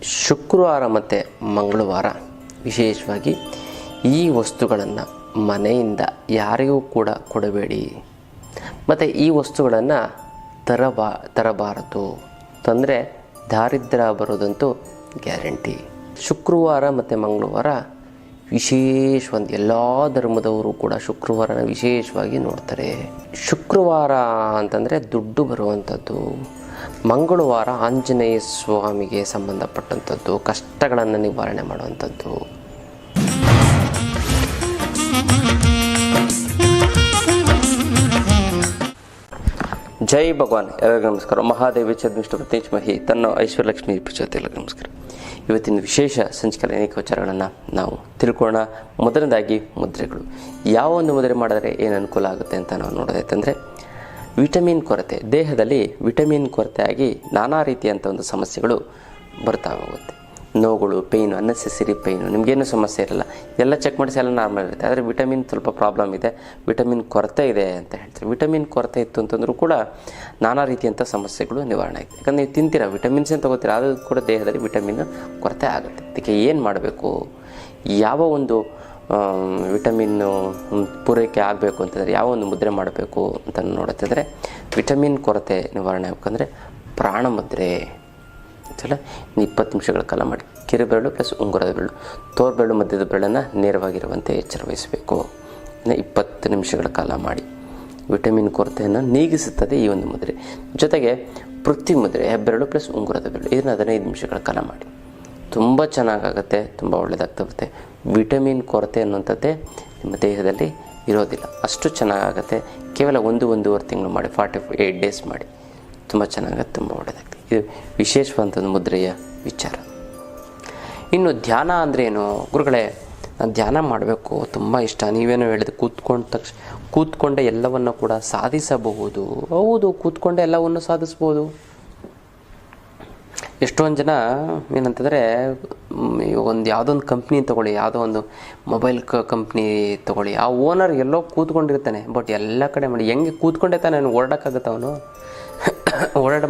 ಶುಕ್ರವಾರ ಮತ್ತು ಮಂಗಳವಾರ ವಿಶೇಷವಾಗಿ ಈ ವಸ್ತುಗಳನ್ನು ಮನೆಯಿಂದ ಯಾರಿಗೂ ಕೂಡ ಕೊಡಬೇಡಿ. ಮತ್ತು ಈ ವಸ್ತುಗಳನ್ನು ತರಬಾರದು. ತಂದರೆ ದಾರಿದ್ರ್ಯ ಬರೋದಂತೂ ಗ್ಯಾರಂಟಿ. ಶುಕ್ರವಾರ ಮತ್ತು ಮಂಗಳವಾರ ವಿಶೇಷವಾಗಿ ಎಲ್ಲ ಧರ್ಮದವರು ಕೂಡ ಶುಕ್ರವಾರನ ವಿಶೇಷವಾಗಿ ನೋಡ್ತಾರೆ. ಶುಕ್ರವಾರ ಅಂತಂದರೆ ದುಡ್ಡು ಬರುವಂಥದ್ದು, ಮಂಗಳವಾರ ಆಂಜನೇಯ ಸ್ವಾಮಿಗೆ ಸಂಬಂಧಪಟ್ಟಂಥದ್ದು, ಕಷ್ಟಗಳನ್ನು ನಿವಾರಣೆ ಮಾಡುವಂಥದ್ದು. ಜೈ ಭಗವಾನ್. ಎಲ್ಲರಿಗೂ ನಮಸ್ಕಾರ. ಮಹಾದೇವಿ ಚದ್ವಿಷ್ಣು ಪ್ರತ್ಯಕ್ಷಮಹಿ ತನ್ನ ಐಶ್ವರ್ಯಲಕ್ಷ್ಮಿ ಪ್ರಚೋದಯ. ಎಲ್ಲರಿಗೂ ನಮಸ್ಕಾರ. ಇವತ್ತಿನ ವಿಶೇಷ ಸಂಚಿಕೆಯ ಅನೇಕ ವಿಚಾರಗಳನ್ನು ನಾವು ತಿಳ್ಕೊಳ್ಳೋಣ. ಮೊದಲನೇದಾಗಿ ಮುದ್ರೆಗಳು. ಯಾವ ಒಂದು ಮುದ್ರೆ ಮಾಡಿದ್ರೆ ಏನು ಅನುಕೂಲ ಆಗುತ್ತೆ ಅಂತ ನಾವು ನೋಡೋದಾಯ್ತಂದರೆ, ವಿಟಮಿನ್ ಕೊರತೆ, ದೇಹದಲ್ಲಿ ವಿಟಮಿನ್ ಕೊರತೆಯಾಗಿ ನಾನಾ ರೀತಿಯಂಥ ಒಂದು ಸಮಸ್ಯೆಗಳು ಬರ್ತಾ ಹೋಗುತ್ತೆ. ನೋವುಗಳು, ಪೇಯ್ನು, ಅನ್ನೆಸೆಸರಿ ಪೇಯ್ನು, ನಿಮಗೇನು ಸಮಸ್ಯೆ ಇರಲ್ಲ, ಎಲ್ಲ ಚೆಕ್ ಮಾಡಿಸಿ ಎಲ್ಲ ನಾರ್ಮಲ್ ಇರುತ್ತೆ. ಆದರೆ ವಿಟಮಿನ್ ಸ್ವಲ್ಪ ಪ್ರಾಬ್ಲಮ್ ಇದೆ, ವಿಟಮಿನ್ ಕೊರತೆ ಇದೆ ಅಂತ ಹೇಳ್ತಾರೆ. ವಿಟಮಿನ್ ಕೊರತೆ ಇತ್ತು ಅಂತಂದ್ರೂ ಕೂಡ ನಾನಾ ರೀತಿಯಂಥ ಸಮಸ್ಯೆಗಳು ನಿವಾರಣೆ ಆಗುತ್ತೆ. ಯಾಕಂದರೆ ನೀವು ತಿಂತೀರ, ವಿಟಮಿನ್ಸ್ ಏನು ತೊಗೋತೀರ, ಅದು ಕೂಡ ದೇಹದಲ್ಲಿ ವಿಟಮಿನ್ ಕೊರತೆ ಆಗುತ್ತೆ. ಅದಕ್ಕೆ ಏನು ಮಾಡಬೇಕು, ಯಾವ ಒಂದು ವಿಟಮಿನ್ನು ಪೂರೈಕೆ ಆಗಬೇಕು ಅಂತಂದರೆ ಯಾವ ಒಂದು ಮುದ್ರೆ ಮಾಡಬೇಕು ಅಂತ ನೋಡುತ್ತಿದ್ದರೆ, ವಿಟಮಿನ್ ಕೊರತೆ ನಿವಾರಣೆ ಆಗಬೇಕಂದ್ರೆ ಪ್ರಾಣ ಮುದ್ರೆ ಸಲ 20 ನಿಮಿಷಗಳ ಕಾಲ ಮಾಡಿ. ಕಿರುಬೆರಳು ಪ್ಲಸ್ ಉಂಗುರದ ಬೆರಳು, ತೋರ್ಬೆರಳು ಮಧ್ಯದ ಬೆರಳನ್ನು ನೇರವಾಗಿರುವಂತೆ ಎಚ್ಚರ ವಹಿಸಬೇಕು. 20 ನಿಮಿಷಗಳ ಕಾಲ ಮಾಡಿ. ವಿಟಮಿನ್ ಕೊರತೆಯನ್ನು ನೀಗಿಸುತ್ತದೆ ಈ ಒಂದು ಮುದ್ರೆ. ಜೊತೆಗೆ ಪೃಥ್ವಿ ಮುದ್ರೆ, ಹೆಬ್ಬೆರಳು ಪ್ಲಸ್ ಉಂಗುರದ ಬೆರಳು, ಇದನ್ನು 15 ನಿಮಿಷಗಳ ಕಾಲ ಮಾಡಿ. ತುಂಬ ಚೆನ್ನಾಗಾಗುತ್ತೆ, ತುಂಬ ಒಳ್ಳೆಯದಾಗ್ತಾ ಬರುತ್ತೆ. ವಿಟಮಿನ್ ಕೊರತೆ ಅನ್ನುವಂಥದ್ದೇ ನಿಮ್ಮ ದೇಹದಲ್ಲಿ ಇರೋದಿಲ್ಲ, ಅಷ್ಟು ಚೆನ್ನಾಗಾಗುತ್ತೆ. ಕೇವಲ 1-1.5 ತಿಂಗಳು ಮಾಡಿ, 48 ಡೇಸ್ ಮಾಡಿ, ತುಂಬ ಚೆನ್ನಾಗುತ್ತೆ, ತುಂಬ ಒಳ್ಳೆಯದಾಗ್ತದೆ. ಇದು ವಿಶೇಷವಾದಂಥದ್ದು ಮುದ್ರೆಯ ವಿಚಾರ. ಇನ್ನು ಧ್ಯಾನ ಅಂದರೆ ಏನು ಗುರುಗಳೇ? ನಾನು ಧ್ಯಾನ ಮಾಡಬೇಕು, ತುಂಬ ಇಷ್ಟ. ನೀವೇನೋ ಹೇಳಿದೆ, ಕೂತ್ಕೊಂಡೆ ಎಲ್ಲವನ್ನು ಕೂಡ ಸಾಧಿಸಬಹುದು. ಹೌದು, ಕೂತ್ಕೊಂಡೆ ಎಲ್ಲವನ್ನು ಸಾಧಿಸ್ಬೋದು. ಎಷ್ಟೊಂದು ಜನ ಏನಂತಂದರೆ, ಒಂದು ಯಾವುದೋ ಒಂದು ಕಂಪ್ನಿ ತೊಗೊಳ್ಳಿ, ಯಾವುದೋ ಒಂದು ಮೊಬೈಲ್ ಕಂಪ್ನಿ ತೊಗೊಳ್ಳಿ, ಆ ಓನರ್ ಎಲ್ಲೋ ಕೂತ್ಕೊಂಡಿರ್ತಾನೆ, ಬಟ್ ಎಲ್ಲ ಕಡೆ ಮಾಡಿ ಹೆಂಗೆ ಕೂತ್ಕೊಂಡೆ ತಾನೆ ಅವನು ಓಡಾಡೋಕ್ಕಾಗತ್ತೆ? ಅವನು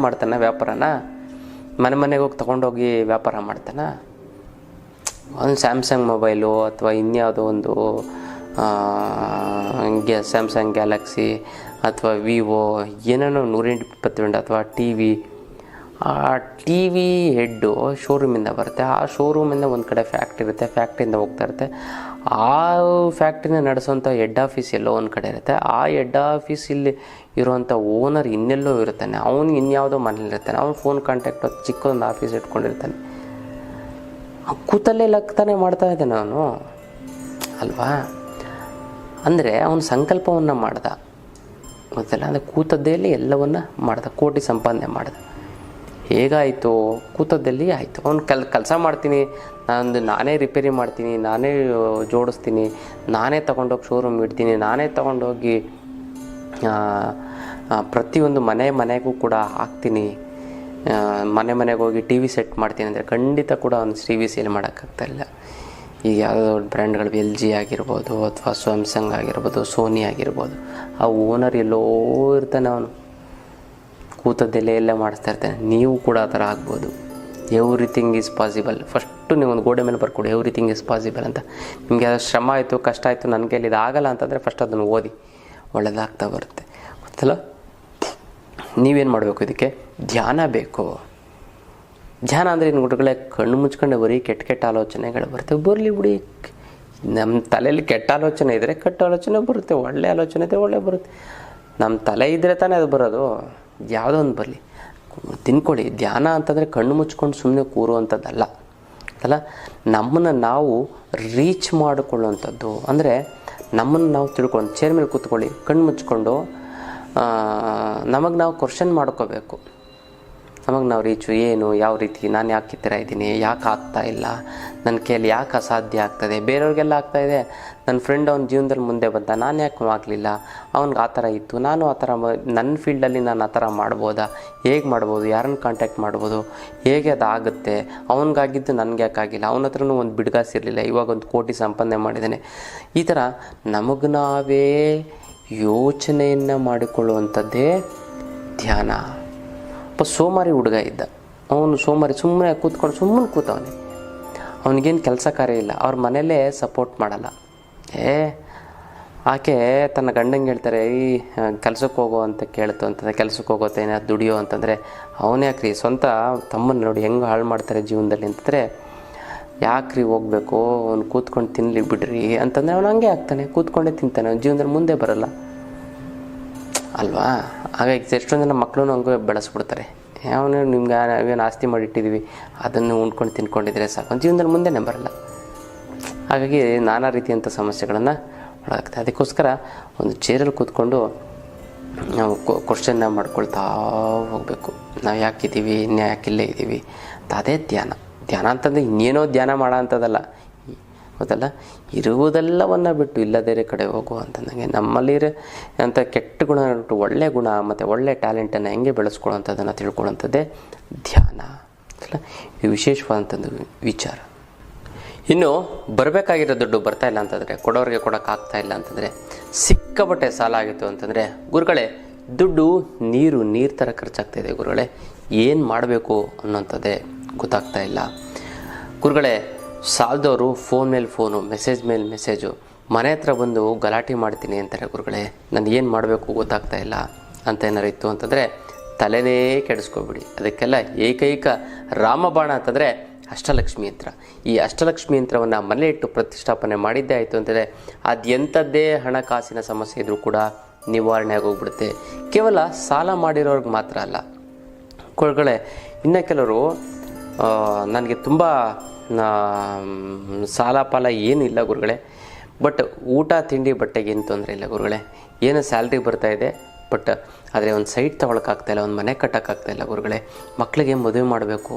ಮಾಡ್ತಾನೆ ವ್ಯಾಪಾರನ, ಮನೆಗೆ ಹೋಗಿ ತೊಗೊಂಡೋಗಿ ವ್ಯಾಪಾರ ಮಾಡ್ತಾನೆ. ಒಂದು ಸ್ಯಾಮ್ಸಂಗ್ ಮೊಬೈಲು ಅಥವಾ ಇನ್ಯಾವುದೋ ಒಂದು ಸ್ಯಾಮ್ಸಂಗ್ ಗ್ಯಾಲಕ್ಸಿ ಅಥವಾ ವಿವೋ ಏನೇನೋ 120 ಅಥವಾ ಆ ಟಿ ವಿ ಹೆಡ್ಡು ಶೋರೂಮಿಂದ ಬರುತ್ತೆ. ಆ ಶೋರೂಮಿಂದ ಒಂದು ಕಡೆ ಫ್ಯಾಕ್ಟ್ರಿ ಇರುತ್ತೆ, ಫ್ಯಾಕ್ಟ್ರಿಯಿಂದ ಹೋಗ್ತಾ ಇರುತ್ತೆ. ಆ ಫ್ಯಾಕ್ಟ್ರಿನ ನಡೆಸೋಂಥ ಹೆಡ್ ಆಫೀಸ್ ಎಲ್ಲೋ ಒಂದು ಕಡೆ ಇರುತ್ತೆ. ಆ ಹೆಡ್ ಆಫೀಸಲ್ಲಿ ಇರುವಂಥ ಓನರ್ ಇನ್ನೆಲ್ಲೋ ಇರ್ತಾನೆ, ಅವನು ಇನ್ಯಾವುದೋ ಮನೇಲಿರ್ತಾನೆ. ಅವ್ನು ಫೋನ್ ಕಾಂಟ್ಯಾಕ್ಟ್ ಚಿಕ್ಕದೊಂದು ಆಫೀಸ್ ಇಟ್ಕೊಂಡಿರ್ತಾನೆ. ಕೂತಲ್ಲೇ ಲಗ್ತಾನೆ ಮಾಡ್ತಾ ಇದ್ದಾನೆ ಅವನು, ಅಲ್ವಾ? ಅಂದರೆ ಅವನು ಸಂಕಲ್ಪವನ್ನು ಮಾಡ್ದ, ಗೊತ್ತಲ್ಲ? ಅಂದರೆ ಕೂತದ್ದಲ್ಲಿ ಎಲ್ಲವನ್ನು ಮಾಡ್ದ, ಕೋಟಿ ಸಂಪಾದನೆ ಮಾಡ್ದ. ಹೇಗಾಯಿತು? ಕೂತದ್ದಲ್ಲಿ ಆಯಿತು. ಅವ್ನು ಕೆಲಸ ಮಾಡ್ತೀನಿ, ನಾನೇ ರಿಪೇರಿ ಮಾಡ್ತೀನಿ, ನಾನೇ ಜೋಡಿಸ್ತೀನಿ, ನಾನೇ ತೊಗೊಂಡೋಗಿ ಶೋರೂಮ್ ಇಡ್ತೀನಿ, ನಾನೇ ತೊಗೊಂಡೋಗಿ ಪ್ರತಿಯೊಂದು ಮನೆಗೂ ಕೂಡ ಹಾಕ್ತೀನಿ, ಮನೆಗೆ ಹೋಗಿ ಟಿ ವಿ ಸೆಟ್ ಮಾಡ್ತೀನಿ ಅಂದರೆ ಖಂಡಿತ ಕೂಡ ಅವ್ನು ಟಿ ವಿ ಸೇಲ್ ಮಾಡೋಕ್ಕಾಗ್ತಾಯಿಲ್ಲ. ಈಗ ಯಾವುದೋ ಬ್ರ್ಯಾಂಡ್ಗಳು LG ಆಗಿರ್ಬೋದು ಅಥವಾ ಸ್ಯಾಮ್ಸಂಗ್ ಆಗಿರ್ಬೋದು, ಸೋನಿ ಆಗಿರ್ಬೋದು, ಆ ಓನರ್ ಎಲ್ಲೋ ಇರ್ತಾನೆ, ಅವನು ಕೂತದ್ದೆಲ್ಲ ಎಲ್ಲ ಮಾಡಿಸ್ತಾ ಇರ್ತಾನೆ. ನೀವು ಕೂಡ ಆ ಥರ ಆಗ್ಬೋದು. Everything is possible. ಫಸ್ಟು ನೀವು ಒಂದು ಗೋಡೆ ಮೇಲೆ ಬರ್ಕೊಡಿ, ಎವ್ರಿಥಿಂಗ್ ಈಸ್ ಪಾಸಿಬಲ್ ಅಂತ. ನಿಮಗೆ ಅದು ಶ್ರಮ ಆಯಿತು, ಕಷ್ಟ ಆಯಿತು, ನನ್ನ ಕೈಲಿ ಇದು ಆಗಲ್ಲ ಅಂತಂದರೆ ಫಸ್ಟ್ ಅದನ್ನು ಓದಿ, ಒಳ್ಳೆಯದಾಗ್ತಾ ಬರುತ್ತೆ, ಗೊತ್ತಲ್ಲ? ನೀವೇನು ಮಾಡಬೇಕು? ಇದಕ್ಕೆ ಧ್ಯಾನ ಬೇಕು. ಧ್ಯಾನ ಅಂದರೆ ಏನು ಗುರುಗಳೇ? ಕಣ್ಣು ಮುಚ್ಕೊಂಡೆ ಬರೀ ಕೆಟ್ಟ ಆಲೋಚನೆಗಳು ಬರ್ತವೆ. ಬರಲಿ ಬಿಡಿ, ನಮ್ಮ ತಲೆಯಲ್ಲಿ ಕೆಟ್ಟ ಆಲೋಚನೆ ಇದ್ದರೆ ಕೆಟ್ಟ ಆಲೋಚನೆ ಬರುತ್ತೆ, ಒಳ್ಳೆ ಆಲೋಚನೆ ಇದ್ದರೆ ಒಳ್ಳೆ ಬರುತ್ತೆ. ನಮ್ಮ ತಲೆ ಇದ್ದರೆ ತಾನೇ ಅದು ಬರೋದು. ಯಾವುದೋ ಒಂದು ಬರಲಿ, ತಿನ್ಕೊಳ್ಳಿ. ಧ್ಯಾನ ಅಂತಂದರೆ ಕಣ್ಣು ಮುಚ್ಕೊಂಡು ಸುಮ್ಮನೆ ಕೂರುವಂಥದ್ದಲ್ಲ ಅಲ್ಲ, ನಮ್ಮನ್ನು ನಾವು ರೀಚ್ ಮಾಡಿಕೊಳ್ಳುವಂಥದ್ದು. ಅಂದರೆ ನಮ್ಮನ್ನು ನಾವು ತಿಳ್ಕೊಂಡು ಚೇರ್ ಮೇಲೆ ಕೂತ್ಕೊಳ್ಳಿ, ಕಣ್ಣು ಮುಚ್ಕೊಂಡು ನಮಗೆ ನಾವು ಕ್ವಶನ್ ಮಾಡ್ಕೋಬೇಕು. ನಮಗೆ ನಾವು ರೀಚು ಏನು, ಯಾವ ರೀತಿ, ನಾನು ಯಾಕೆ ಈ ಥರ ಇದ್ದೀನಿ, ಯಾಕೆ ಆಗ್ತಾ ಇಲ್ಲ, ನನ್ನ ಕೈಯಲ್ಲಿ ಯಾಕೆ ಅಸಾಧ್ಯ ಆಗ್ತದೆ, ಬೇರೆಯವ್ರಿಗೆಲ್ಲ ಆಗ್ತಾಯಿದೆ. ನನ್ನ ಫ್ರೆಂಡ್ ಅವನ ಜೀವನದಲ್ಲಿ ಮುಂದೆ ಬಂದ, ನಾನು ಯಾಕೆ ಆಗಲಿಲ್ಲ, ಅವ್ನಿಗೆ ಆ ಥರ ಇತ್ತು, ನಾನು ಆ ಥರ ನನ್ನ ಫೀಲ್ಡಲ್ಲಿ ನಾನು ಆ ಥರ ಮಾಡ್ಬೋದಾ, ಹೇಗೆ ಮಾಡ್ಬೋದು, ಯಾರನ್ನು ಕಾಂಟ್ಯಾಕ್ಟ್ ಮಾಡ್ಬೋದು, ಹೇಗೆ ಅದಾಗುತ್ತೆ, ಅವನಿಗಾಗಿದ್ದು ನನಗೆ ಯಾಕಾಗಿಲ್ಲ, ಅವನ ಹತ್ರನೂ ಒಂದು ಬಿಡ್ಗಾಸಿರಲಿಲ್ಲ, ಇವಾಗ 1 ಕೋಟಿ ಸಂಪಾದನೆ ಮಾಡಿದ್ದಾನೆ. ಈ ಥರ ನಮಗೆ ನಾವೇ ಯೋಚನೆಯನ್ನು ಮಾಡಿಕೊಳ್ಳುವಂಥದ್ದೇ ಧ್ಯಾನ. ಒಬ್ಬ ಸೋಮಾರಿ ಹುಡುಗ ಇದ್ದ, ಅವನು ಸೋಮಾರಿ ಸುಮ್ಮನೆ ಕೂತವನೆ. ಅವನಿಗೇನು ಕೆಲಸ ಕಾರ್ಯ ಇಲ್ಲ. ಅವ್ರ ಮನೇಲೇ ಸಪೋರ್ಟ್ ಮಾಡಲ್ಲ. ಆಕೆ ತನ್ನ ಗಂಡಂಗೆ ಹೇಳ್ತಾರೆ, ಈ ಕೆಲಸಕ್ಕೆ ಹೋಗೋ ಅಂತ ಕೇಳ್ತು ಅಂತಂದರೆ, ಕೆಲಸಕ್ಕೆ ಹೋಗೋತೇನೆ ದುಡಿಯೋ ಅಂತಂದರೆ, ಅವನೇ ಯಾಕ್ರಿ ಸ್ವಂತ ತಮ್ಮನ್ನು ನೋಡಿ ಹೆಂಗೆ ಹಾಳು ಮಾಡ್ತಾರೆ ಜೀವನದಲ್ಲಿ ಅಂತಂದರೆ, ಯಾಕ್ರಿ ಹೋಗ್ಬೇಕು, ಅವ್ನು ಕೂತ್ಕೊಂಡು ತಿನ್ನಲಿ ಬಿಡ್ರಿ ಅಂತಂದರೆ ಅವನು ಹಂಗೆ ಆಗ್ತಾನೆ, ಕೂತ್ಕೊಂಡೇ ತಿಂತಾನೆ, ಅವ್ನ ಜೀವನದಲ್ಲಿ ಮುಂದೆ ಬರೋಲ್ಲ ಅಲ್ವಾ. ಹಾಗಾಗಿ ಎಷ್ಟೊಂದು ಜನ ಮಕ್ಕಳನ್ನು ಹಂಗೆ ಬೆಳೆಸ್ಬಿಡ್ತಾರೆ. ಅವನು ನಿಮ್ಗೆ ನಾವೇನು ಆಸ್ತಿ ಮಾಡಿಟ್ಟಿದ್ದೀವಿ ಅದನ್ನು ಉಂಡ್ಕೊಂಡು ತಿನ್ಕೊಂಡಿದ್ರೆ ಸಾಕು, ಜೀವನದಲ್ಲಿ ಮುಂದೆನೇ ಬರಲ್ಲ. ಹಾಗಾಗಿ ನಾನಾ ರೀತಿಯಂಥ ಸಮಸ್ಯೆಗಳನ್ನು ಒಳಗಾಗ್ತದೆ. ಅದಕ್ಕೋಸ್ಕರ ಒಂದು ಚೇರಲ್ಲಿ ಕೂತ್ಕೊಂಡು ನಾವು ಕ್ವಶನ್ನ ಮಾಡ್ಕೊಳ್ತಾ ಹೋಗಬೇಕು. ನಾವು ಯಾಕಿದ್ದೀವಿ, ಇನ್ನು ಯಾಕಿಲ್ಲೇ ಇದ್ದೀವಿ ಅಂತ. ಅದೇ ಧ್ಯಾನ. ಧ್ಯಾನ ಅಂತಂದರೆ ಇನ್ನೇನೋ ಧ್ಯಾನ ಮಾಡೋ ಅಂಥದ್ದಲ್ಲ, ಗೊತ್ತಲ್ಲ, ಇರುವುದೆಲ್ಲವನ್ನು ಬಿಟ್ಟು ಇಲ್ಲದೇ ಕಡೆ ಹೋಗು ಅಂತಂದಂಗೆ ನಮ್ಮಲ್ಲಿರೋ ಅಂಥ ಕೆಟ್ಟ ಗುಣ ಬಿಟ್ಟು ಒಳ್ಳೆ ಗುಣ ಮತ್ತು ಒಳ್ಳೆ ಟ್ಯಾಲೆಂಟನ್ನು ಹೆಂಗೆ ಬೆಳೆಸ್ಕೊಳ್ಳೋಂಥದ್ದನ್ನು ತಿಳ್ಕೊಳ್ಳೋಂಥದ್ದೇ ಧ್ಯಾನ ಅಲ್ಲ. ಇದು ವಿಶೇಷವಾದಂಥದ್ದು ವಿಚಾರ. ಇನ್ನು ಬರಬೇಕಾಗಿರೋ ದುಡ್ಡು ಬರ್ತಾಯಿಲ್ಲ ಅಂತಂದರೆ, ಕೊಡೋರಿಗೆ ಕೊಡೋಕ್ಕಾಗ್ತಾಯಿಲ್ಲ ಅಂತಂದರೆ, ಸಿಕ್ಕಾಪಟ್ಟೆ ಸಾಲ ಆಗಿತ್ತು ಅಂತಂದರೆ, ಗುರುಗಳೇ ದುಡ್ಡು ನೀರು ಥರ ಖರ್ಚಾಗ್ತಾಯಿದೆ ಗುರುಗಳೇ, ಏನು ಮಾಡಬೇಕು ಅನ್ನೋಂಥದ್ದೇ ಗೊತ್ತಾಗ್ತಾ ಇಲ್ಲ ಗುರುಗಳೇ. ಸಾಲದವರು ಫೋನ್ ಮೇಲೆ ಫೋನು, ಮೆಸೇಜ್ ಮೇಲೆ ಮೆಸೇಜು, ಮನೆ ಹತ್ರ ಬಂದು ಗಲಾಟೆ ಮಾಡ್ತೀನಿ ಅಂತಾರೆ ಗುರುಗಳೇ, ನಾನು ಏನು ಮಾಡಬೇಕು ಗೊತ್ತಾಗ್ತಾ ಇಲ್ಲ ಅಂತ ಏನಾರು ಇತ್ತು ಅಂತಂದರೆ ತಲೆನೇ ಕೆಡಿಸ್ಕೊಬಿಡಿ. ಅದಕ್ಕೆಲ್ಲ ಏಕೈಕ ರಾಮಬಾಣ ಅಂತಂದರೆ ಅಷ್ಟಲಕ್ಷ್ಮಿ ಯಂತ್ರ. ಈ ಅಷ್ಟಲಕ್ಷ್ಮಿ ಯಂತ್ರವನ್ನು ಮನೆ ಇಟ್ಟು ಪ್ರತಿಷ್ಠಾಪನೆ ಮಾಡಿದ್ದೇ ಆಯಿತು ಅಂತಂದರೆ ಅದೆಂಥದ್ದೇ ಹಣಕಾಸಿನ ಸಮಸ್ಯೆ ಇದ್ದರೂ ಕೂಡ ನಿವಾರಣೆ ಆಗೋಗ್ಬಿಡುತ್ತೆ. ಕೇವಲ ಸಾಲ ಮಾಡಿರೋರ್ಗೆ ಮಾತ್ರ ಅಲ್ಲ ಗುರುಗಳೇ, ಇನ್ನು ಕೆಲವರು ನನಗೆ ತುಂಬ ಸಾಲ ಪಾಲ ಏನೂ ಇಲ್ಲ ಗುರುಗಳೇ, ಬಟ್ ಊಟ ತಿಂಡಿ ಬಟ್ಟೆಗೆ ಏನು ತೊಂದರೆ ಇಲ್ಲ ಗುರುಗಳೇ, ಏನೋ ಸ್ಯಾಲ್ರಿ ಬರ್ತಾಯಿದೆ, ಬಟ್ ಆದರೆ ಒಂದು ಸೈಟ್ ತೊಗೊಳಕ್ಕಾಗ್ತಾಯಿಲ್ಲ, ಒಂದು ಮನೆ ಕಟ್ಟೋಕ್ಕಾಗ್ತಾಯಿಲ್ಲ ಗುರುಗಳೇ, ಮಕ್ಕಳಿಗೆ ಮದುವೆ ಮಾಡಬೇಕು,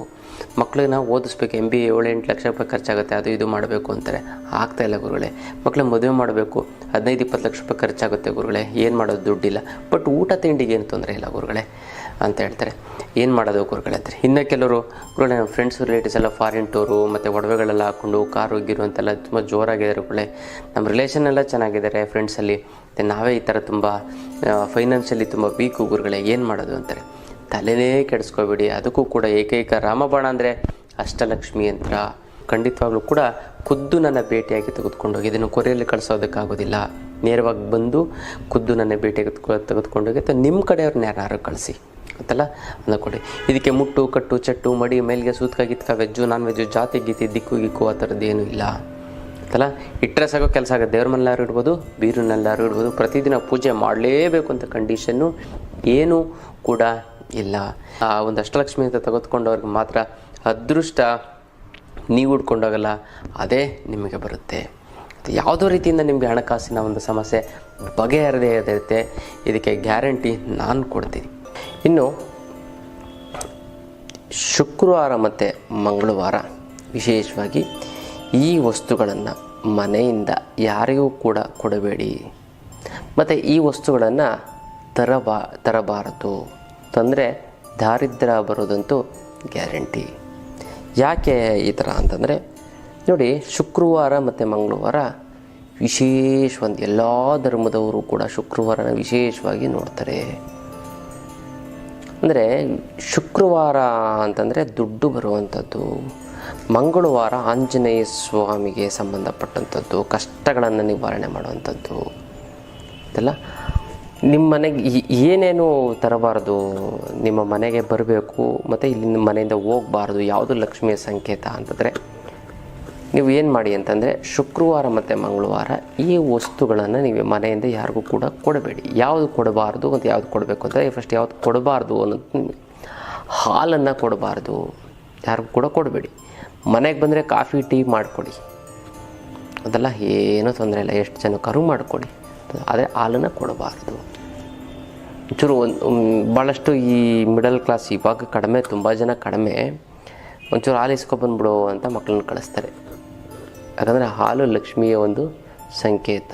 ಮಕ್ಕಳನ್ನ ಓದಿಸ್ಬೇಕು, MBA 7-8 ಲಕ್ಷ ರೂಪಾಯಿ ಖರ್ಚಾಗುತ್ತೆ, ಅದು ಇದು ಮಾಡಬೇಕು ಅಂತಾರೆ, ಆಗ್ತಾಯಿಲ್ಲ ಗುರುಗಳೇ. ಮಕ್ಕಳಿಗೆ ಮದುವೆ ಮಾಡಬೇಕು, 15-20 ಲಕ್ಷ ರೂಪಾಯಿ ಖರ್ಚಾಗುತ್ತೆ ಗುರುಗಳೇ, ಏನು ಮಾಡೋದು, ದುಡ್ಡಿಲ್ಲ, ಬಟ್ ಊಟ ತಿಂಡಿಗೆ ಏನು ತೊಂದರೆ ಇಲ್ಲ ಗುರುಗಳೇ ಅಂತ ಹೇಳ್ತಾರೆ. ಏನು ಮಾಡೋದು ಗುರುಗಳೇ ಅಂತಾರೆ. ಇನ್ನು ಕೆಲವರು ಗುರುಗಳೇ, ನಮ್ಮ ಫ್ರೆಂಡ್ಸ್ ರಿಲೇಟಿವ್ಸ್ ಎಲ್ಲ ಫಾರಿನ್ ಟೂರು ಮತ್ತು ಒಡವೆಗಳೆಲ್ಲ ಹಾಕ್ಕೊಂಡು ಕಾರು ಗಿರು ಅಂತೆಲ್ಲ ತುಂಬ ಜೋರಾಗಿದ್ದಾರೆ ಗುರುಗಳೇ, ನಮ್ಮ ರಿಲೇಷನ್ ಎಲ್ಲ ಚೆನ್ನಾಗಿದ್ದಾರೆ ಫ್ರೆಂಡ್ಸಲ್ಲಿ, ಮತ್ತು ನಾವೇ ಈ ಥರ ತುಂಬ ಫೈನಾನ್ಷಿಯಲಿ ತುಂಬ ವೀಕು ಗುರುಗಳೇ, ಏನು ಮಾಡೋದು ಅಂತಾರೆ. ತಲೆನೇ ಕೆಡಿಸ್ಕೋಬೇಡಿ. ಅದಕ್ಕೂ ಕೂಡ ಏಕೈಕ ರಾಮಬಾಣ ಅಂದರೆ ಅಷ್ಟಲಕ್ಷ್ಮಿ ಯಂತ್ರ. ಖಂಡಿತವಾಗ್ಲೂ ಕೂಡ ಖುದ್ದು ನನ್ನ ಭೇಟಿಯಾಗಿ ತೆಗೆದುಕೊಂಡೋಗಿ, ಇದನ್ನು ಕೊರಿಯಲ್ಲಿ ಕಳಿಸೋದಕ್ಕಾಗೋದಿಲ್ಲ, ನೇರವಾಗಿ ಬಂದು ಖುದ್ದು ನನ್ನ ಭೇಟಿಯಾಗಿ ತೆಗೆದುಕೊಂಡೋಗಿ ಅಥವಾ ನಿಮ್ಮ ಕಡೆಯವ್ರನ್ನ ಯಾರು ಕಳಿಸಿ ಅಂತಲ್ಲ ಅದನ್ನು ಕೊಡಿ. ಇದಕ್ಕೆ ಮುಟ್ಟು ಕಟ್ಟು ಚಟ್ಟು ಮಡಿ ಮೇಲ್ಗೆ ಸೂತ್ಕ ಗಿತ್ಕ ವೆಜ್ಜು ನಾನ್ ವೆಜ್ಜು ಜಾತಿ ಗೀತಿ ದಿಕ್ಕು ಗಿಕ್ಕು ಆ ಥರದ್ದು ಏನೂ ಇಲ್ಲ ಅಂತಲ್ಲ. ಇಟ್ಟರೆ ಸಾಗೋ ಕೆಲಸ ಆಗುತ್ತೆ. ದೇವ್ರ ಮನೆಲ್ಲಾರು ಇಡ್ಬೋದು, ಬೀರನ್ನೆಲ್ಲಾರು ಇಡ್ಬೋದು, ಪ್ರತಿದಿನ ಪೂಜೆ ಮಾಡಲೇಬೇಕು ಅಂತ ಕಂಡೀಷನ್ನು ಏನೂ ಕೂಡ ಇಲ್ಲ. ಆ ಒಂದು ಅಷ್ಟಲಕ್ಷ್ಮಿ ಅಂತ ತೆಗೆದುಕೊಂಡವ್ರಿಗೆ ಮಾತ್ರ ಅದೃಷ್ಟ ನೀವು ಉಡ್ಕೊಂಡೋಗಲ್ಲ, ಅದೇ ನಿಮಗೆ ಬರುತ್ತೆ. ಯಾವುದೋ ರೀತಿಯಿಂದ ನಿಮಗೆ ಹಣಕಾಸಿನ ಒಂದು ಸಮಸ್ಯೆ ಬಗೆಹರದೇ ಇರುತ್ತೆ, ಇದಕ್ಕೆ ಗ್ಯಾರಂಟಿ ನಾನು ಕೊಡ್ತೀನಿ. ಇನ್ನು ಶುಕ್ರವಾರ ಮತ್ತು ಮಂಗಳವಾರ ವಿಶೇಷವಾಗಿ ಈ ವಸ್ತುಗಳನ್ನು ಮನೆಯಿಂದ ಯಾರಿಗೂ ಕೂಡ ಕೊಡಬೇಡಿ, ಮತ್ತು ಈ ವಸ್ತುಗಳನ್ನು ತರಬಾರದು. ತಂದರೆ ದಾರಿದ್ರ್ಯ ಬರೋದಂತೂ ಗ್ಯಾರಂಟಿ. ಯಾಕೆ ಈ ಥರ ಅಂತಂದರೆ ನೋಡಿ, ಶುಕ್ರವಾರ ಮತ್ತು ಮಂಗಳವಾರ ಒಂದು ಎಲ್ಲ ಧರ್ಮದವರು ಕೂಡ ಶುಕ್ರವಾರನ ವಿಶೇಷವಾಗಿ ನೋಡ್ತಾರೆ. ಅಂದರೆ ಶುಕ್ರವಾರ ಅಂತಂದರೆ ದುಡ್ಡು ಬರುವಂಥದ್ದು, ಮಂಗಳವಾರ ಆಂಜನೇಯ ಸ್ವಾಮಿಗೆ ಸಂಬಂಧಪಟ್ಟಂಥದ್ದು, ಕಷ್ಟಗಳನ್ನು ನಿವಾರಣೆ ಮಾಡುವಂಥದ್ದು. ಇದೆಲ್ಲ ನಿಮ್ಮ ಮನೆಗೆ ಏನೇನು ತರಬಾರ್ದು, ನಿಮ್ಮ ಮನೆಗೆ ಬರಬೇಕು ಮತ್ತು ಇಲ್ಲಿ ನಿಮ್ಮ ಮನೆಯಿಂದ ಹೋಗಬಾರ್ದು, ಯಾವುದು ಲಕ್ಷ್ಮಿಯ ಸಂಕೇತ ಅಂತಂದರೆ ನೀವು ಏನು ಮಾಡಿ ಅಂತಂದರೆ ಶುಕ್ರವಾರ ಮತ್ತು ಮಂಗಳವಾರ ಈ ವಸ್ತುಗಳನ್ನು ನೀವು ಮನೆಯಿಂದ ಯಾರಿಗೂ ಕೂಡ ಕೊಡಬೇಡಿ. ಯಾವುದು ಕೊಡಬಾರ್ದು ಮತ್ತು ಯಾವುದು ಕೊಡಬೇಕು ಅಂದರೆ ಫಸ್ಟ್ ಯಾವುದು ಕೊಡಬಾರ್ದು ಅನ್ನೋದು, ಹಾಲನ್ನು ಕೊಡಬಾರ್ದು, ಯಾರಿಗೂ ಕೂಡ ಕೊಡಬೇಡಿ. ಮನೆಗೆ ಬಂದರೆ ಕಾಫಿ ಟೀ ಮಾಡಿಕೊಡಿ, ಅದೆಲ್ಲ ಏನೂ ತೊಂದರೆ ಇಲ್ಲ, ಎಷ್ಟು ಜನಕ್ಕಾದ್ರೂ ಮಾಡಿಕೊಡಿ, ಆದರೆ ಹಾಲನ್ನು ಕೊಡಬಾರ್ದು. ಒಂಚೂರು ಭಾಳಷ್ಟು ಈ ಮಿಡಲ್ ಕ್ಲಾಸ್ ಇವಾಗ ಕಡಿಮೆ, ತುಂಬ ಜನ ಕಡಿಮೆ, ಒಂಚೂರು ಹಾಲು ಇಸ್ಕೊಬಂದ್ಬಿಡು ಅಂತ ಮಕ್ಕಳನ್ನ ಕಳಿಸ್ತಾರೆ. ಯಾಕಂದರೆ ಹಾಲು ಲಕ್ಷ್ಮಿಯ ಒಂದು ಸಂಕೇತ.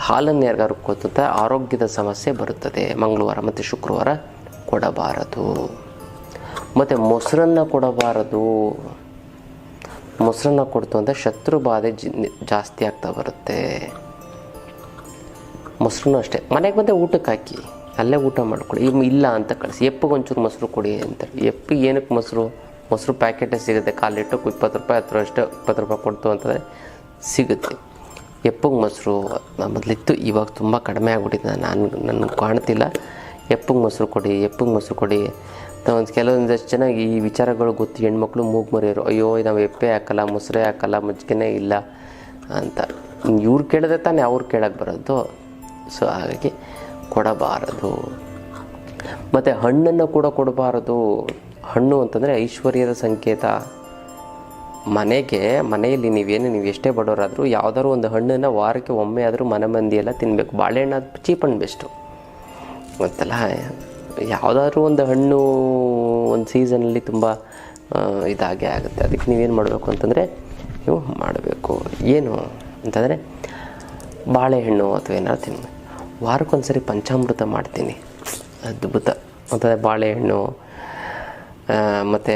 ಹಾಲನ್ನು ಯಾರಿಗಾರು ಕೊತ್ತ ಆರೋಗ್ಯದ ಸಮಸ್ಯೆ ಬರುತ್ತದೆ. ಮಂಗಳವಾರ ಮತ್ತು ಶುಕ್ರವಾರ ಕೊಡಬಾರದು. ಮತ್ತು ಮೊಸರನ್ನು ಕೊಡಬಾರದು. ಮೊಸರನ್ನು ಕೊಡ್ತು ಅಂದರೆ ಶತ್ರು ಬಾಧೆ ಜಾಸ್ತಿ ಆಗ್ತಾ ಬರುತ್ತೆ. ಮೊಸರನ್ನು ಅಷ್ಟೇ, ಮನೆಗೆ ಬಂದರೆ ಊಟಕ್ಕೆ ಹಾಕಿ, ಅಲ್ಲೇ ಊಟ ಮಾಡ್ಕೊಳ್ಳಿ. ಇಲ್ಲ ಅಂತ ಕಳಿಸಿ, ಎಪ್ಪಿಗೆ ಒಂಚೂರು ಮೊಸರು ಕೊಡಿ ಅಂತಾರೆ. ಎಪ್ಪಿಗೆ ಏನಕ್ಕೆ ಮೊಸರು ಪ್ಯಾಕೆಟೇ ಸಿಗುತ್ತೆ, ಕಾಲಿಟ್ಟಕ್ಕೆ 20 ರೂಪಾಯಿ ಹತ್ರ ಅಷ್ಟು 20 ರೂಪಾಯಿ ಕೊಡ್ತು ಅಂತಂದರೆ ಸಿಗುತ್ತೆ. ಎಪ್ಪಿಗೆ ಮೊಸರು ಮೊದಲಿತ್ತು, ಇವಾಗ ತುಂಬ ಕಡಿಮೆ ಆಗ್ಬಿಟ್ಟಿದೆ, ನನಗೆ ಕಾಣ್ತಿಲ್ಲ. ಎಪ್ಪಿಗೆ ಮೊಸರು ಕೊಡಿ. ಒಂದು ಕೆಲವೊಂದಷ್ಟು ಜನ ಈ ವಿಚಾರಗಳು ಗೊತ್ತು, ಹೆಣ್ಮಕ್ಳು ಮೂಗು ಮರೆಯೋರು, ಅಯ್ಯೋ ನಾವು ಎಪ್ಪೆ ಹಾಕಲ್ಲ, ಮೊಸರೇ ಹಾಕಲ್ಲ, ಮಜ್ಜಿಗೆನೇ ಇಲ್ಲ ಅಂತ. ಇವ್ರು ಕೇಳಿದ್ರೆ ತಾನೇ ಅವ್ರು ಕೇಳಕ್ಕೆ ಬರೋದು. ಸೊ ಹಾಗಾಗಿ ಕೊಡಬಾರದು. ಮತ್ತು ಹಣ್ಣನ್ನು ಕೂಡ ಕೊಡಬಾರದು. ಹಣ್ಣು ಅಂತಂದರೆ ಐಶ್ವರ್ಯದ ಸಂಕೇತ. ಮನೆಯಲ್ಲಿ ನೀವು ಎಷ್ಟೇ ಬಡವರಾದರೂ ಯಾವುದಾದ್ರು ಒಂದು ಹಣ್ಣನ್ನು ವಾರಕ್ಕೆ ಒಮ್ಮೆ ಆದರೂ ಮನೆ ಮಂದಿ ಎಲ್ಲ ತಿನ್ನಬೇಕು. ಬಾಳೆಹಣ್ಣು ಅದು ಚೀಪ್ ಹಣ್ಣು ಬೆಸ್ಟು ಗೊತ್ತಲ್ಲ. ಯಾವುದಾದ್ರೂ ಒಂದು ಹಣ್ಣು ಒಂದು ಸೀಸನಲ್ಲಿ ತುಂಬ ಇದಾಗೇ ಆಗುತ್ತೆ. ಅದಕ್ಕೆ ನೀವೇನು ಮಾಡಬೇಕು ಅಂತಂದರೆ ನೀವು ಮಾಡಬೇಕು ಏನು ಅಂತಂದರೆ ಬಾಳೆಹಣ್ಣು ಅಥವಾ ಏನಾದ್ರು ತಿನ್ನಬೇಕು. ವಾರಕ್ಕೊಂದ್ಸರಿ ಪಂಚಾಮೃತ ಮಾಡ್ತೀನಿ, ಅದ್ಭುತ. ಮತ್ತು ಬಾಳೆಹಣ್ಣು ಮತ್ತು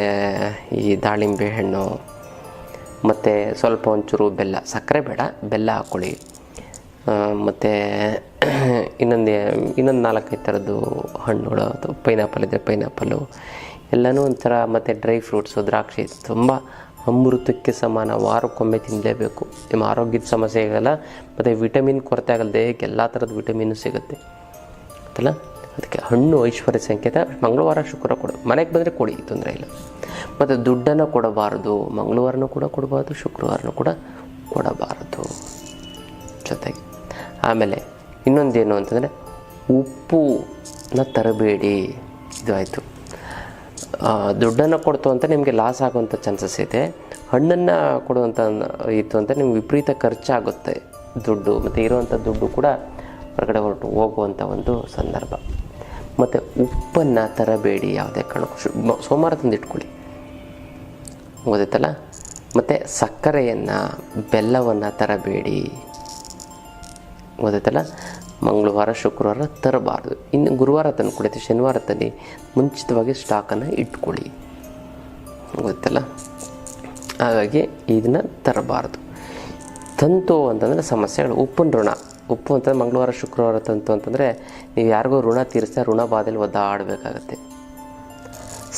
ಈ ದಾಳಿಂಬೆ ಹಣ್ಣು ಮತ್ತು ಸ್ವಲ್ಪ ಒಂಚೂರು ಬೆಲ್ಲ, ಸಕ್ಕರೆ ಬೇಡ, ಬೆಲ್ಲ ಹಾಕ್ಕೊಳ್ಳಿ. ಮತ್ತು ಇನ್ನೊಂದು 4-5 ಥರದ್ದು ಹಣ್ಣುಗಳು, ಅಥವಾ ಪೈನಾಪಲ್ ಇದ್ದರೆ ಪೈನಾಪಲ್ಲು ಎಲ್ಲನೂ ಒಂಥರ. ಮತ್ತು ಡ್ರೈ ಫ್ರೂಟ್ಸು, ದ್ರಾಕ್ಷಿ ತುಂಬ ಅಮೃತಕ್ಕೆ ಸಮಾನ. ವಾರಕ್ಕೊಮ್ಮೆ ತಿನ್ನಲೇಬೇಕು. ನಿಮ್ಮ ಆರೋಗ್ಯದ ಸಮಸ್ಯೆ ಆಗಲ್ಲ, ಮತ್ತು ವಿಟಮಿನ್ ಕೊರತೆ ಆಗಲ್ಲ. ದೇಹಕ್ಕೆ ಎಲ್ಲ ಥರದ ವಿಟಮಿನ್ನು ಸಿಗುತ್ತೆ ಗೊತ್ತಲ್ಲ. ಅದಕ್ಕೆ ಹಣ್ಣು ಐಶ್ವರ್ಯ ಸಂಕೇತ. ಮಂಗಳವಾರ ಶುಕ್ರವಾರ ಕೊಡು, ಮನೆಗೆ ಬಂದರೆ ಕೊಡಿ, ತೊಂದರೆ ಇಲ್ಲ. ಮತ್ತು ದುಡ್ಡನ್ನು ಕೊಡಬಾರದು. ಮಂಗಳವಾರನೂ ಕೂಡ ಕೊಡಬಾರ್ದು, ಶುಕ್ರವಾರನೂ ಕೂಡ ಕೊಡಬಾರದು ಜೊತೆಗೆ. ಆಮೇಲೆ ಇನ್ನೊಂದೇನು ಅಂತಂದರೆ ಉಪ್ಪನ್ನ ತರಬೇಡಿ. ಇದು ಆಯಿತು. ದುಡ್ಡನ್ನು ಕೊಡ್ತು ಅಂತ ನಿಮಗೆ ಲಾಸ್ ಆಗುವಂಥ ಚಾನ್ಸಸ್ ಇದೆ. ಹಣ್ಣನ್ನು ಕೊಡುವಂಥ ಇತ್ತು ಅಂತ ನಿಮ್ಗೆ ವಿಪರೀತ ಖರ್ಚಾಗುತ್ತೆ ದುಡ್ಡು, ಮತ್ತು ಇರುವಂಥ ದುಡ್ಡು ಕೂಡ ಹೊರಗಡೆ ಹೋಗುವಂಥ ಒಂದು ಸಂದರ್ಭ. ಮತ್ತು ಉಪ್ಪನ್ನು ತರಬೇಡಿ ಯಾವುದೇ ಕಾರಣಕ್ಕೂ. ಸೋಮವಾರ ತಂದಿಟ್ಕೊಳ್ಳಿ, ಗೊತ್ತಾಯ್ತಲ್ಲ. ಮತ್ತು ಸಕ್ಕರೆಯನ್ನು, ಬೆಲ್ಲವನ್ನು ತರಬೇಡಿ, ಗೊತ್ತಾಯ್ತಲ್ಲ. ಮಂಗಳವಾರ ಶುಕ್ರವಾರ ತರಬಾರ್ದು. ಇನ್ನು ಗುರುವಾರ ತಂದು ಕೊಡುತ್ತೆ, ಶನಿವಾರ ತನ್ನಿ. ಮುಂಚಿತವಾಗಿ ಸ್ಟಾಕನ್ನು ಇಟ್ಕೊಳ್ಳಿ, ಗೊತ್ತಲ್ಲ. ಹಾಗಾಗಿ ಇದನ್ನು ತರಬಾರ್ದು. ತಂತು ಅಂತಂದರೆ ಸಮಸ್ಯೆಗಳು. ಉಪ್ಪಿನ ಋಣ. ಉಪ್ಪು ಅಂತಂದರೆ ಮಂಗಳವಾರ ಶುಕ್ರವಾರ ತಂತು ಅಂತಂದರೆ ನೀವು ಯಾರಿಗೂ ಋಣ ತೀರಿಸ್ತಾ ಋಣ ಬಾಧೆಯಲ್ಲಿ ಒದ್ದಾಡಬೇಕಾಗತ್ತೆ.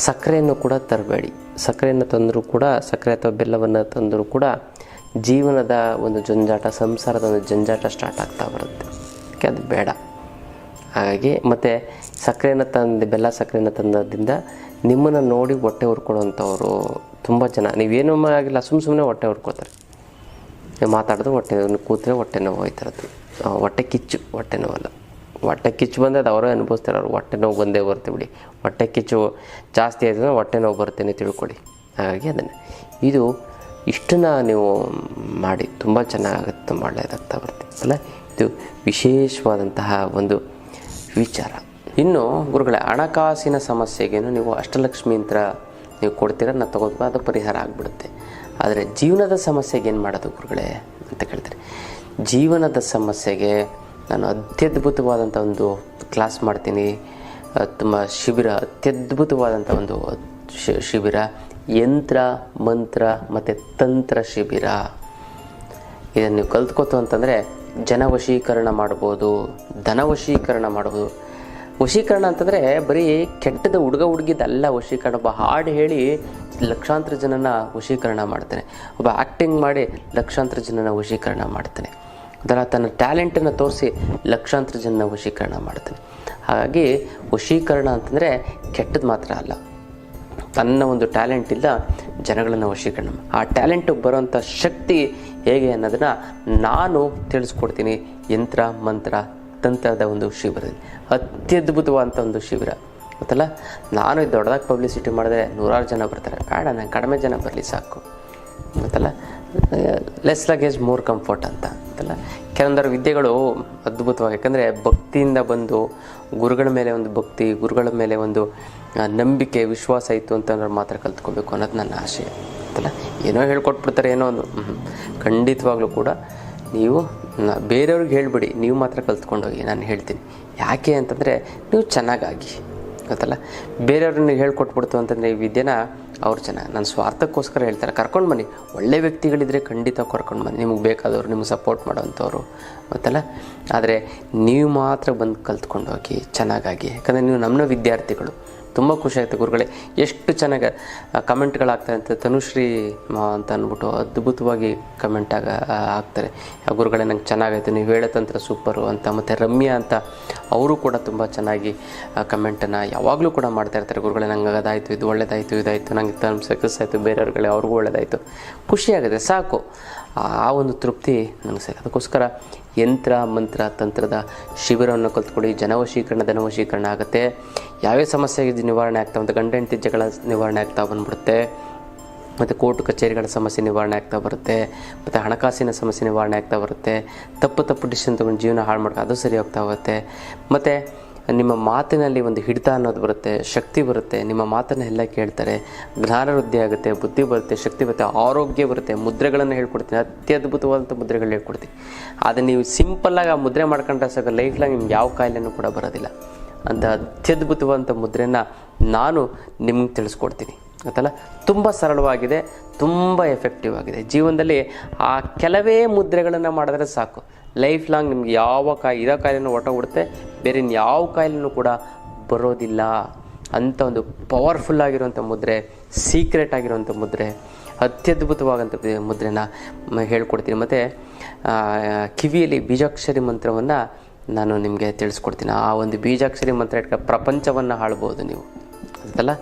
ಸಕ್ಕರೆಯನ್ನು ಕೂಡ ತರಬೇಡಿ. ಸಕ್ಕರೆಯನ್ನು ತಂದರೂ ಕೂಡ, ಸಕ್ಕರೆ ಅಥವಾ ಬೆಲ್ಲವನ್ನು ತಂದರೂ ಕೂಡ ಜೀವನದ ಒಂದು ಜಂಜಾಟ, ಸಂಸಾರದ ಒಂದು ಜಂಜಾಟ ಸ್ಟಾರ್ಟ್ ಆಗ್ತಾ ಬರುತ್ತೆ. ಅದಕ್ಕೆ ಅದು ಬೇಡ. ಹಾಗಾಗಿ ಮತ್ತು ಬೆಲ್ಲ ಸಕ್ಕರೆಯನ್ನು ತಂದದಿಂದ ನಿಮ್ಮನ್ನು ನೋಡಿ ಹೊಟ್ಟೆ ಹುರ್ಕೊಳ್ಳೋವಂಥವ್ರು ತುಂಬ ಜನ. ನೀವೇನೂ ಆಗಿಲ್ಲ, ಸುಮ್ಮನೆ ಹೊಟ್ಟೆ ಹುರ್ಕೊಳ್ತಾರೆ. ನೀವು ಮಾತಾಡೋದು ಹೊಟ್ಟೆ ಕೂತ್ರೆ ಹೊಟ್ಟೆ ನೋವು ಹೋಯ್ತಿರತ್ತೆ. ಹೊಟ್ಟೆ ನೋವಲ್ಲ. ಹೊಟ್ಟೆ ಕಿಚ್ಚು ಬಂದರೆ ಅದು ಅವರೇ ಅನುಭವಿಸ್ತಾರೆ. ಅವ್ರು ಹೊಟ್ಟೆ ನೋವು ಬಂದೇ ಬರುತ್ತೆ ಬಿಡಿ. ಹೊಟ್ಟೆ ಕಿಚ್ಚು ಜಾಸ್ತಿ ಆಯ್ತಂದ್ರೆ ಹೊಟ್ಟೆ ನೋವು ಬರ್ತೇನೆ ತಿಳ್ಕೊಳ್ಳಿ. ಹಾಗಾಗಿ ಇದು ಇಷ್ಟನ್ನು ನೀವು ಮಾಡಿ ತುಂಬ ಚೆನ್ನಾಗುತ್ತೆ, ತುಂಬ ಒಳ್ಳೆಯದಾಗ್ತಾ ಬರುತ್ತೆ ಅಲ್ಲ. ಇದು ವಿಶೇಷವಾದಂತಹ ಒಂದು ವಿಚಾರ. ಇನ್ನು ಗುರುಗಳೇ, ಹಣಕಾಸಿನ ಸಮಸ್ಯೆಗೇನು ನೀವು ಅಷ್ಟಲಕ್ಷ್ಮಿ ಯಂತ್ರ ನೀವು ಕೊಡ್ತೀರ, ನಾನು ತಗೋಬೇಕು, ಅದು ಪರಿಹಾರ ಆಗಿಬಿಡುತ್ತೆ. ಆದರೆ ಜೀವನದ ಸಮಸ್ಯೆಗೆ ಏನು ಮಾಡೋದು ಗುರುಗಳೇ ಅಂತ ಕೇಳ್ತಾರೆ. ಜೀವನದ ಸಮಸ್ಯೆಗೆ ನಾನು ಅತ್ಯದ್ಭುತವಾದಂಥ ಒಂದು ಕ್ಲಾಸ್ ಮಾಡ್ತೀನಿ. ತುಂಬ ಶಿಬಿರ, ಅತ್ಯದ್ಭುತವಾದಂಥ ಒಂದು ಶಿಬಿರ, ಯಂತ್ರ ಮಂತ್ರ ಮತ್ತು ತಂತ್ರ ಶಿಬಿರ. ಇದನ್ನು ನೀವು ಕಲ್ತ್ಕೋತು ಅಂತಂದರೆ ಜನವಶೀಕರಣ ಮಾಡ್ಬೋದು, ಧನವಶೀಕರಣ ಮಾಡ್ಬೋದು. ವಶೀಕರಣ ಅಂತಂದರೆ ಬರೀ ಕೆಟ್ಟದ ಹುಡುಗಿದಲ್ಲ ವಶೀಕರಣ. ಒಬ್ಬ ಹಾಡು ಹೇಳಿ ಲಕ್ಷಾಂತರ ಜನನ ವಶೀಕರಣ ಮಾಡ್ತಾನೆ. ಒಬ್ಬ ಆ್ಯಕ್ಟಿಂಗ್ ಮಾಡಿ ಲಕ್ಷಾಂತರ ಜನನ ವಶೀಕರಣ ಮಾಡ್ತಾನೆ. ಅದರ ತನ್ನ ಟ್ಯಾಲೆಂಟನ್ನು ತೋರಿಸಿ ಲಕ್ಷಾಂತರ ಜನನ ವಶೀಕರಣ ಮಾಡ್ತಾನೆ. ಹಾಗಾಗಿ ವಶೀಕರಣ ಅಂತಂದರೆ ಕೆಟ್ಟದ್ದು ಮಾತ್ರ ಅಲ್ಲ, ತನ್ನ ಒಂದು ಟ್ಯಾಲೆಂಟಿಂದ ಜನಗಳನ್ನು ವಶೀಕರಣ, ಆ ಟ್ಯಾಲೆಂಟಿಗೆ ಬರೋವಂಥ ಶಕ್ತಿ ಹೇಗೆ ಅನ್ನೋದನ್ನು ನಾನು ತಿಳಿಸ್ಕೊಡ್ತೀನಿ. ಯಂತ್ರ ಮಂತ್ರ ತಂತ್ರದ ಒಂದು ಶಿಬಿರದಲ್ಲಿ ಅತ್ಯದ್ಭುತವಾದಂಥ ಒಂದು ಶಿಬಿರ ಗೊತ್ತಲ್ಲ. ನಾನು ದೊಡ್ಡದಾಗಿ ಪಬ್ಲಿಸಿಟಿ ಮಾಡಿದ್ರೆ 100 ಜನ ಬರ್ತಾರೆ. ಬೇಡ, ನಾನು ಕಡಿಮೆ ಜನ ಬರಲಿ ಸಾಕು ಗೊತ್ತಲ್ಲ. ಲೆಸ್ ಲಗೇಜ್ ಮೋರ್ ಕಂಫರ್ಟ್ ಅಂತ ಗೊತ್ತಲ್ಲ. ಕೆಲವೊಂದರ ವಿದ್ಯೆಗಳು ಅದ್ಭುತವಾಗಿ, ಯಾಕಂದರೆ ಭಕ್ತಿಯಿಂದ ಬಂದು ಗುರುಗಳ ಮೇಲೆ ಒಂದು ಭಕ್ತಿ, ಗುರುಗಳ ಮೇಲೆ ಒಂದು ನಂಬಿಕೆ, ವಿಶ್ವಾಸ ಇತ್ತು ಅಂತಂದ್ರೆ ಮಾತ್ರ ಕಲ್ತ್ಕೋಬೇಕು ಅನ್ನೋದು ನನ್ನ ಆಶೆ ಗೊತ್ತಲ್ಲ. ಏನೋ ಹೇಳ್ಕೊಟ್ಬಿಡ್ತಾರೆ, ಏನೋ ಒಂದು ಖಂಡಿತವಾಗ್ಲೂ ಕೂಡ ನೀವು ಬೇರೆಯವ್ರಿಗೆ ಹೇಳಿಬಿಡಿ, ನೀವು ಮಾತ್ರ ಕಲ್ತ್ಕೊಂಡೋಗಿ. ನಾನು ಹೇಳ್ತೀನಿ ಯಾಕೆ ಅಂತಂದರೆ ನೀವು ಚೆನ್ನಾಗಾಗಿ ಗೊತ್ತಲ್ಲ. ಬೇರೆಯವ್ರನ್ನ ಹೇಳ್ಕೊಟ್ಬಿಡ್ತು ಅಂತಂದರೆ ಈ ವಿದ್ಯೆನ ಅವ್ರು ಚೆನ್ನಾಗಿ ನನ್ನ ಸ್ವಾರ್ಥಕ್ಕೋಸ್ಕರ ಹೇಳ್ತಾರೆ, ಕರ್ಕೊಂಡು ಬನ್ನಿ, ಒಳ್ಳೆ ವ್ಯಕ್ತಿಗಳಿದ್ದರೆ ಖಂಡಿತ ಕರ್ಕೊಂಡು ಬನ್ನಿ, ನಿಮಗೆ ಬೇಕಾದವರು, ನಿಮ್ಗೆ ಸಪೋರ್ಟ್ ಮಾಡೋವಂಥವ್ರು ಗೊತ್ತಲ್ಲ. ಆದರೆ ನೀವು ಮಾತ್ರ ಬಂದು ಕಲ್ತ್ಕೊಂಡು ಹೋಗಿ ಚೆನ್ನಾಗಾಗಿ, ಯಾಕಂದರೆ ನೀವು ನಮ್ಮ ವಿದ್ಯಾರ್ಥಿಗಳು. ತುಂಬ ಖುಷಿ ಆಯಿತು ಗುರುಗಳೇ, ಎಷ್ಟು ಚೆನ್ನಾಗಿ ಕಮೆಂಟ್ಗಳಾಗ್ತಾರೆ ಅಂತ. ತನುಶ್ರೀ ಅಂತ ಅಂದ್ಬಿಟ್ಟು ಅದ್ಭುತವಾಗಿ ಕಮೆಂಟ್ ಆಗ್ತಾರೆ, ಗುರುಗಳೇ ನಂಗೆ ಚೆನ್ನಾಗಾಯಿತು, ನೀವು ಹೇಳೋ ತಂತ್ರ ಸೂಪರು ಅಂತ. ಮತ್ತು ರಮ್ಯಾ ಅಂತ ಅವರು ಕೂಡ ತುಂಬ ಚೆನ್ನಾಗಿ ಕಮೆಂಟನ್ನು ಯಾವಾಗಲೂ ಕೂಡ ಮಾಡ್ತಾ ಇರ್ತಾರೆ, ಗುರುಗಳೇ ನಂಗೆ ಅದಾಯಿತು, ಇದು ಒಳ್ಳೆಯದಾಯಿತು, ಇದಾಯಿತು, ನಂಗೆ ಸಕ್ಸಸ್ ಆಯಿತು, ಬೇರೆಯವ್ರುಗಳೇ ಅವ್ರಿಗೂ ಒಳ್ಳೆಯದಾಯಿತು, ಖುಷಿಯಾಗಿದೆ, ಸಾಕು. ಆ ಒಂದು ತೃಪ್ತಿ ನನಗೆ ಸಾಕು. ಅದಕ್ಕೋಸ್ಕರ ಯಂತ್ರ ಮಂತ್ರ ತಂತ್ರದ ಶಿಬಿರವನ್ನು ಕಲ್ತ್ಕೊಳ್ಳಿ. ಜನವಶೀಕರಣ ಧನವಶೀಕರಣ ಆಗುತ್ತೆ. ಯಾವ್ಯಾವ ಸಮಸ್ಯೆ ನಿವಾರಣೆ ಆಗ್ತಾ ಬಂತು, ಗಂಡ ಹೆಂಡತಿ ಜಗಳ ನಿವಾರಣೆ ಆಗ್ತಾ ಬಂದ್ಬಿಡುತ್ತೆ, ಮತ್ತು ಕೋರ್ಟ್ ಕಚೇರಿಗಳ ಸಮಸ್ಯೆ ನಿವಾರಣೆ ಆಗ್ತಾ ಬರುತ್ತೆ, ಮತ್ತು ಹಣಕಾಸಿನ ಸಮಸ್ಯೆ ನಿವಾರಣೆ ಆಗ್ತಾ ಬರುತ್ತೆ, ತಪ್ಪು ಡಿಸಿಷನ್ ತೊಗೊಂಡು ಜೀವನ ಹಾಳು ಮಾಡ್ಕೊ ಅದು ಸರಿ ಹೋಗ್ತಾ ಹೋಗುತ್ತೆ. ಮತ್ತು ನಿಮ್ಮ ಮಾತಿನಲ್ಲಿ ಒಂದು ಹಿಡಿತ ಅನ್ನೋದು ಬರುತ್ತೆ, ಶಕ್ತಿ ಬರುತ್ತೆ, ನಿಮ್ಮ ಮಾತನ್ನು ಎಲ್ಲ ಕೇಳ್ತಾರೆ, ಜ್ಞಾನ ವೃದ್ಧಿ ಆಗುತ್ತೆ, ಬುದ್ಧಿ ಬರುತ್ತೆ, ಶಕ್ತಿ ಬರುತ್ತೆ, ಆರೋಗ್ಯ ಬರುತ್ತೆ. ಮುದ್ರೆಗಳನ್ನು ಹೇಳ್ಕೊಡ್ತೀನಿ, ಅತ್ಯದ್ಭುತವಾದಂಥ ಮುದ್ರೆಗಳು ಹೇಳ್ಕೊಡ್ತೀನಿ. ಆದರೆ ನೀವು ಸಿಂಪಲ್ಲಾಗಿ ಆ ಮುದ್ರೆ ಮಾಡ್ಕೊಂಡ್ರೆ ಸಾಕು, ಲೈಫ್ ಲಾಂಗ್ ನಿಮ್ಗೆ ಯಾವ ಕಾಯಿಲೆನೂ ಕೂಡ ಬರೋದಿಲ್ಲ. ಅಂತ ಅತ್ಯದ್ಭುತವಾದಂಥ ಮುದ್ರೆಯನ್ನು ನಾನು ನಿಮ್ಗೆ ತಿಳಿಸ್ಕೊಡ್ತೀನಿ ಗೊತ್ತಲ್ಲ. ತುಂಬ ಸರಳವಾಗಿದೆ, ತುಂಬ ಎಫೆಕ್ಟಿವ್ ಆಗಿದೆ. ಜೀವನದಲ್ಲಿ ಆ ಕೆಲವೇ ಮುದ್ರೆಗಳನ್ನು ಮಾಡಿದ್ರೆ ಸಾಕು, ಲೈಫ್ ಲಾಂಗ್ ನಿಮ್ಗೆ ಯಾವ ಇರೋ ಕಾಯಿಲೆನೂ ಹೊರಟೋಗ್ಬಿಡುತ್ತೆ, ಬೇರೆ ಯಾವ ಕಾಯಿಲೆನೂ ಕೂಡ ಬರೋದಿಲ್ಲ. ಅಂಥ ಒಂದು ಪವರ್ಫುಲ್ ಆಗಿರುವಂಥ ಮುದ್ರೆ, ಸೀಕ್ರೆಟ್ ಆಗಿರುವಂಥ ಮುದ್ರೆ, ಅತ್ಯದ್ಭುತವಾದಂಥ ಮುದ್ರೆನ ಹೇಳ್ಕೊಡ್ತೀನಿ. ಮತ್ತು ಕಿವಿಯಲ್ಲಿ ಬೀಜಾಕ್ಷರಿ ಮಂತ್ರವನ್ನು ನಾನು ನಿಮಗೆ ತಿಳಿಸ್ಕೊಡ್ತೀನಿ. ಆ ಒಂದು ಬೀಜಾಕ್ಷರಿ ಮಂತ್ರ ಇಟ್ಕೊಂಡು ಪ್ರಪಂಚವನ್ನು ಆಳ್ಬೋದು ನೀವು ಅಂತಲ್ಲ,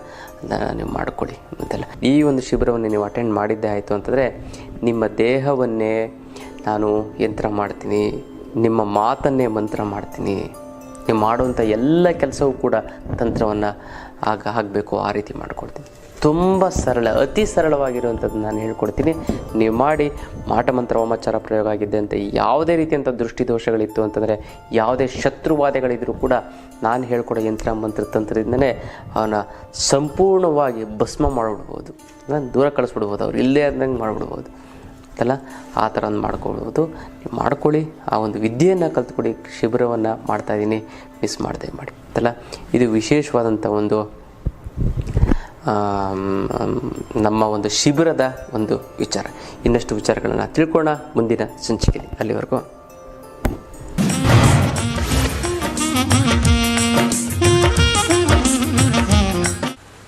ಅದನ್ನು ನೀವು ಮಾಡಿಕೊಡಿ ಅಂತೆಲ್ಲ. ಈ ಒಂದು ಶಿಬಿರವನ್ನು ನೀವು ಅಟೆಂಡ್ ಮಾಡಿದ್ದೇ ಆಯಿತು ಅಂತಂದರೆ, ನಿಮ್ಮ ದೇಹವನ್ನೇ ನಾನು ಯಂತ್ರ ಮಾಡ್ತೀನಿ, ನಿಮ್ಮ ಮಾತನ್ನೇ ಮಂತ್ರ ಮಾಡ್ತೀನಿ, ನೀವು ಮಾಡುವಂಥ ಎಲ್ಲ ಕೆಲಸವೂ ಕೂಡ ತಂತ್ರವನ್ನು ಆಗಬೇಕು, ಆ ರೀತಿ ಮಾಡಿಕೊಡ್ತೀನಿ. ತುಂಬ ಸರಳ, ಅತಿ ಸರಳವಾಗಿರುವಂಥದ್ದು ನಾನು ಹೇಳ್ಕೊಡ್ತೀನಿ. ನೀವು ಮಾಡಿ. ಮಾಟಮಂತ್ರ ವಾಮಾಚಾರ ಪ್ರಯೋಗ ಆಗಿದೆ ಅಂತ ಯಾವುದೇ ರೀತಿಯಂಥ ದೃಷ್ಟಿದೋಷಗಳಿತ್ತು ಅಂತಂದರೆ, ಯಾವುದೇ ಶತ್ರುವಾದಗಳಿದ್ರೂ ಕೂಡ ನಾನು ಹೇಳ್ಕೊಡೋ ಯಂತ್ರ ಮಂತ್ರ ತಂತ್ರದಿಂದನೇ ಅವನ ಸಂಪೂರ್ಣವಾಗಿ ಭಸ್ಮ ಮಾಡಿಬಿಡ್ಬೋದು, ನಾನು ದೂರ ಕಳಿಸ್ಬಿಡ್ಬೋದು, ಅವ್ರು ಇಲ್ಲೇ ಅಂದಂಗೆ ಮಾಡಿಬಿಡ್ಬೋದು ಅಲ್ಲ. ಆ ಥರ ಮಾಡ್ಕೊಳ್ಬೋದು. ನೀವು ಮಾಡ್ಕೊಳ್ಳಿ, ಆ ಒಂದು ವಿದ್ಯೆಯನ್ನು ಕಲ್ತ್ಕೊಡಿ. ಶಿಬಿರವನ್ನು ಮಾಡ್ತಾಯಿದ್ದೀನಿ, ಮಿಸ್ ಮಾಡದೆ ಮಾಡಿ ಅಲ್ಲ. ಇದು ವಿಶೇಷವಾದಂಥ ಒಂದು ನಮ್ಮ ಒಂದು ಶಿಬಿರದ ಒಂದು ವಿಚಾರ. ಇನ್ನಷ್ಟು ವಿಚಾರಗಳನ್ನು ತಿಳ್ಕೊಳ್ಳೋಣ ಮುಂದಿನ ಸಂಚಿಕೆಯಲ್ಲಿ. ಅಲ್ಲಿವರೆಗೂ